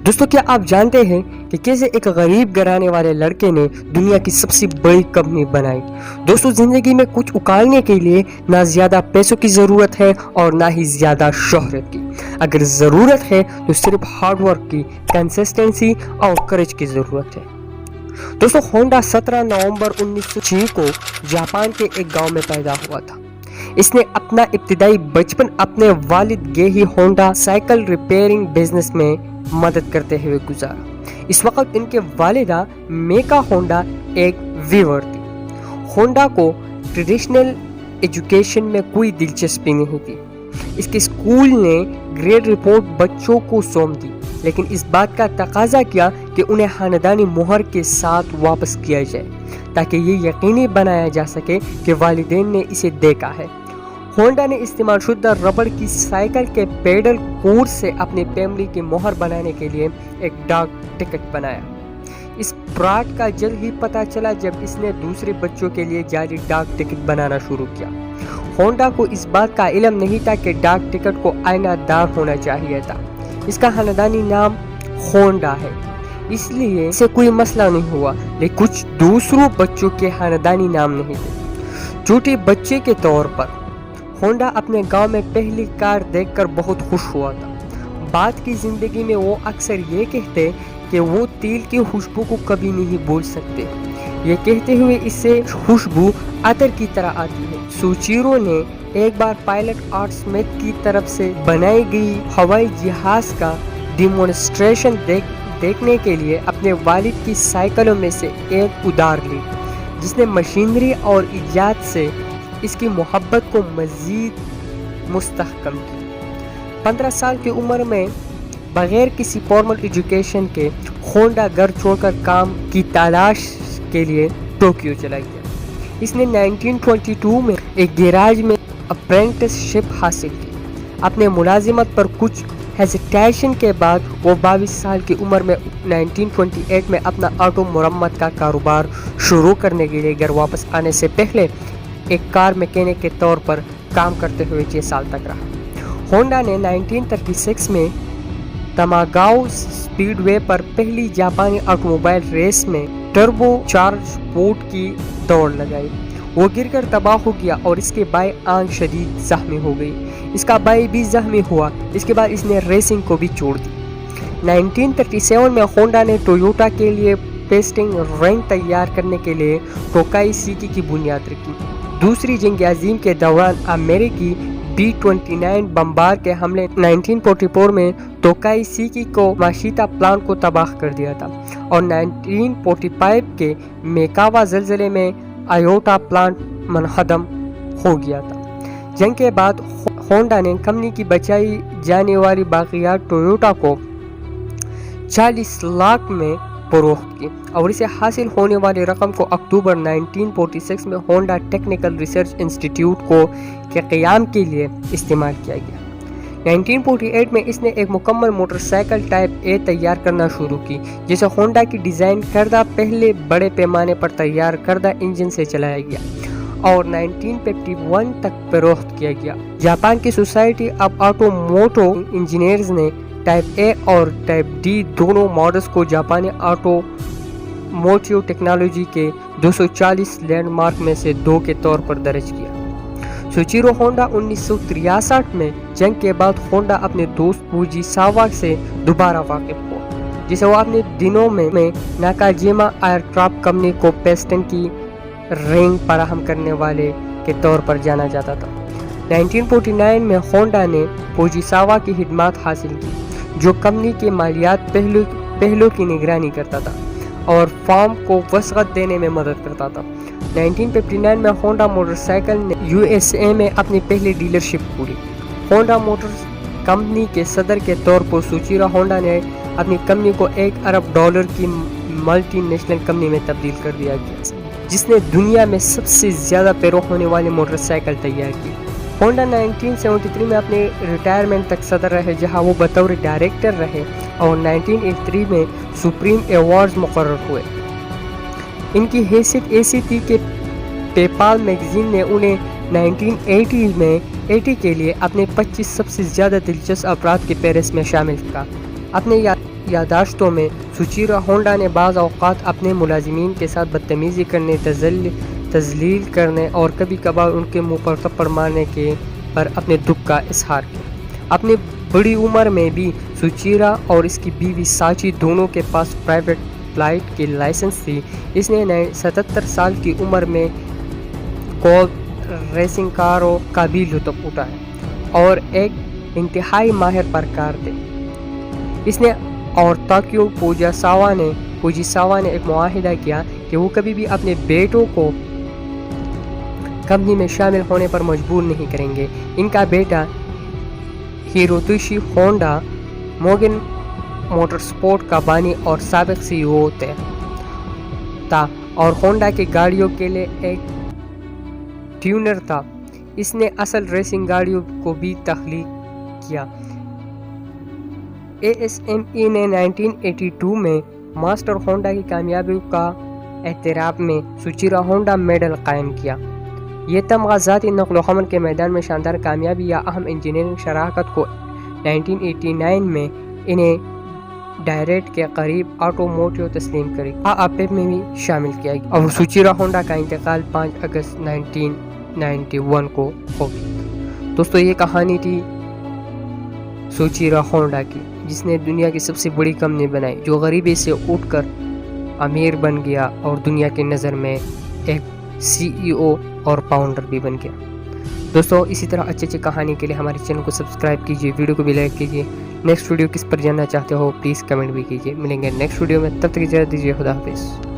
دوستو کیا آپ جانتے ہیں کہ کیسے ایک غریب گھرانے والے لڑکے نے دنیا کی سب سے بڑی کمپنی بنائی؟ دوستو زندگی میں کچھ اکالنے کے لیے نہ زیادہ پیسوں کی ضرورت ہے اور نہ ہی زیادہ شہرت کی. اگر ضرورت ہے تو صرف ہارڈ ورک کی، کنسسٹنسی اور کریج کی ضرورت ہے. دوستو ہونڈا 17 نومبر 1906 کو جاپان کے ایک گاؤں میں پیدا ہوا تھا. اس نے اپنا ابتدائی بچپن اپنے والد گیہی ہونڈا سائیکل ریپیئرنگ بزنس میں مدد کرتے ہوئے گزارا. اس وقت ان کے والدہ میکا ہونڈا ایک ویور تھی. ہونڈا کو ٹریڈیشنل ایجوکیشن میں کوئی دلچسپی نہیں تھی. اس کے اسکول نے گریڈ رپورٹ بچوں کو سونپ دی، لیکن اس بات کا تقاضا کیا کہ انہیں خاندانی مہر کے ساتھ واپس کیا جائے تاکہ یہ یقینی بنایا جا سکے کہ والدین نے اسے دیکھا ہے. ہونڈا نے استعمال شدہ ربڑ کی سائیکل کے پیڈل کورس سے اپنی فیملی کی مہر بنانے کے لیے ایک ڈاک ٹکٹ بنایا. اس فراڈ کا جلد ہی پتہ چلا جب اس نے دوسرے بچوں کے لیے جعلی ڈاک ٹکٹ بنانا شروع کیا. ہونڈا کو اس بات کا علم نہیں تھا کہ ڈاک ٹکٹ کو آئینہ دار ہونا چاہیے تھا. اس کا خاندانی نام ہونڈا ہے، اس لیے اسے کوئی مسئلہ نہیں ہوا، لیکن کچھ دوسروں بچوں کے خاندانی نام نہیں تھے. چھوٹے بچے کے طور پر ہونڈا اپنے گاؤں میں پہلی کار دیکھ کر بہت خوش ہوا تھا. بعد کی زندگی میں وہ اکثر یہ کہتے کہ وہ تیل کی خوشبو کو کبھی نہیں بھول سکتے. یہ کہتے ہوئے اس سے خوشبو عطر کی طرح آتی ہے. سوچیرو نے ایک بار پائلٹ آرٹ اسمتھ کی طرف سے بنائی گئی ہوائی جہاز کا ڈیمونسٹریشن دیکھنے کے لیے اپنے والد کی سائیکلوں میں سے ایک ادھار لی، جس نے مشینری اور ایجاد سے اس کی محبت کو مزید مستحکم کی. 15 سال کی عمر میں بغیر کسی فارمل ایجوکیشن کے ہونڈا گھر چھوڑ کر کام کی تلاش کے لیے ٹوکیو چلا گیا. اس نے 1922 میں ایک گیراج میں اپرینٹس شپ حاصل کی. اپنے ملازمت پر کچھ ہیزیٹیشن کے بعد وہ 22 سال کی عمر میں 1928 میں اپنا آٹو مرمت کا کاروبار شروع کرنے کے لیے گھر واپس آنے سے پہلے ایک کار میکینک کے طور پر کام کرتے ہوئے 6 سال تک رہا. ہونڈا نے 1936 میں تاماگاؤ سپیڈ وے پر پہلی جاپانی آٹوموبائل ریس میں ٹربو چارج بوٹ کی دوڑ لگائی. وہ گر کر تباہ ہو گیا اور اس کے بائیں آنکھ شدید زخمی ہو گئی. اس کا بھائی بھی زخمی ہوا. اس کے بعد اس نے ریسنگ کو بھی چھوڑ دی. 1937 میں ہونڈا نے ٹویوٹا کے لیے پیسٹنگ رنگ تیار کرنے کے لیے ٹوکائی سیکی کی بنیاد رکھی. دوسری جنگ عظیم کے دوران امریکی B-29 بمبار کے حملے 1944 میں توکائی سیکی کو ماشیتا پلانٹ کو تباہ کر دیا تھا اور 1945 کے میکاوا زلزلے میں آیوٹا پلانٹ منہدم ہو گیا تھا. جنگ کے بعد ہونڈا نے کمپنی کی بچائی جانے والی باقیات ٹویوٹا کو 40 لاکھ میں فروخت کی اور اسے حاصل ہونے والی رقم کو اکتوبر 1946 میں ہونڈا ٹیکنیکل ریسرچ انسٹیٹیوٹ کو کے قیام کے لیے استعمال کیا گیا. 1948 میں اس نے ایک مکمل موٹر سائیکل ٹائپ اے تیار کرنا شروع کی، جسے ہونڈا کی ڈیزائن کردہ پہلے بڑے پیمانے پر تیار کردہ انجن سے چلایا گیا اور 1951 تک فروخت کیا گیا. جاپان کی society of automotive engineers نے ٹائپ اے اور ٹائپ ڈی دونوں ماڈلز کو جاپانی آٹو موٹیو ٹیکنالوجی کے 240 لینڈ مارک میں سے 2 کے طور پر درج کیا. سوچیرو ہونڈا 1963 میں جنگ کے بعد ہونڈا اپنے دوست فوجی ساوا سے دوبارہ واقف ہوا، جسے وہ اپنے دنوں میں ناکاجیما ایئر کرافٹ کمپنی کو پیسٹن کی رنگ فراہم کرنے والے کے طور پر جانا جاتا تھا. 1949 میں ہونڈا نے فوجی ساوا کی خدمات حاصل کی، جو کمپنی کے مالیات پہلوں کی نگرانی کرتا تھا اور فارم کو وسعت دینے میں مدد کرتا تھا. 1959 میں ہونڈا موٹر سائیکل نے USA میں اپنی پہلی ڈیلرشپ کھولی. ہونڈا موٹرز کمپنی کے صدر کے طور پر سوچیرو ہونڈا نے اپنی کمپنی کو $1 ارب کی ملٹی نیشنل کمپنی میں تبدیل کر دیا گیا، جس نے دنیا میں سب سے زیادہ فروخت ہونے والی موٹر سائیکل تیار کی. ہونڈا 1973 میں اپنے ریٹائرمنٹ تک صدر رہے، جہاں وہ بطور ڈائریکٹر رہے اور 1983 میں سپریم ایوارڈز مقرر ہوئے. ان کی حیثیت ایسی تھی کہ پیپال میگزین نے انہیں 1980 کے لیے اپنے 25 سب سے زیادہ دلچسپ افراد کی فہرست میں شامل کیا. اپنے یادداشتوں میں سوچیرا ہونڈا نے بعض اوقات اپنے ملازمین کے ساتھ بدتمیزی کرنے، تذلیل کرنے اور کبھی کبھار ان کے منہ پر تھپڑ مارنے کے پر اپنے دکھ کا اظہار کیا۔ اپنی بڑی عمر میں بھی سوچیرا اور اس کی بیوی ساچی دونوں کے پاس پرائیویٹ فلائٹ کی لائسنس تھی۔ اس نے 77 سال کی عمر میں گولف ریسنگ کاروں کا بھی لطف اٹھایا اور ایک انتہائی ماہر پرکار تھے۔ اس نے اور تاکیو فوجیساوا نے ایک معاہدہ کیا کہ وہ کبھی بھی اپنے بیٹوں کو کمپنی میں شامل ہونے پر مجبور نہیں کریں گے۔ ان کا بیٹا ہیروتوشی ہونڈا موگن موٹر سپورٹ کا بانی اور سابق سی ای او تھا اور ہونڈا کی گاڑیوں کے لیے ایک ٹیونر تھا۔ اس نے اصل ریسنگ گاڑیوں کو بھی تخلیق کیا۔ ASME نے 1982 میں ماسٹر ہونڈا کی کامیابیوں کا اعتراف میں سوچیرا ہونڈا میڈل قائم کیا۔ یہ تمغہ ذاتی نقل و حمل کے میدان میں شاندار کامیابی یا اہم انجینئرنگ شراکت کو 1989 میں انہیں ڈائریٹ کے قریب آٹوموٹیو تسلیم کری آپ میں بھی شامل کیا گیا اور سوچیرا ہونڈا کا انتقال 5 اگست 1991 کو ہو گیا۔ دوستو یہ کہانی تھی سوچیرا ہونڈا کی، جس نے دنیا کی سب سے بڑی کمپنی بنائی، جو غریبی سے اٹھ کر امیر بن گیا اور دنیا کی نظر میں ایک CEO اور فاؤنڈر بھی بن گیا۔ دوستو اسی طرح اچھی کہانی کے لیے ہمارے چینل کو سبسکرائب کیجیے، ویڈیو کو بھی لائک کیجیے۔ نیکسٹ ویڈیو کس پر جاننا چاہتے ہو پلیز کمنٹ بھی کیجیے۔ ملیں گے نیکسٹ ویڈیو میں، تب تک اجازت دیجیے، خدا حافظ۔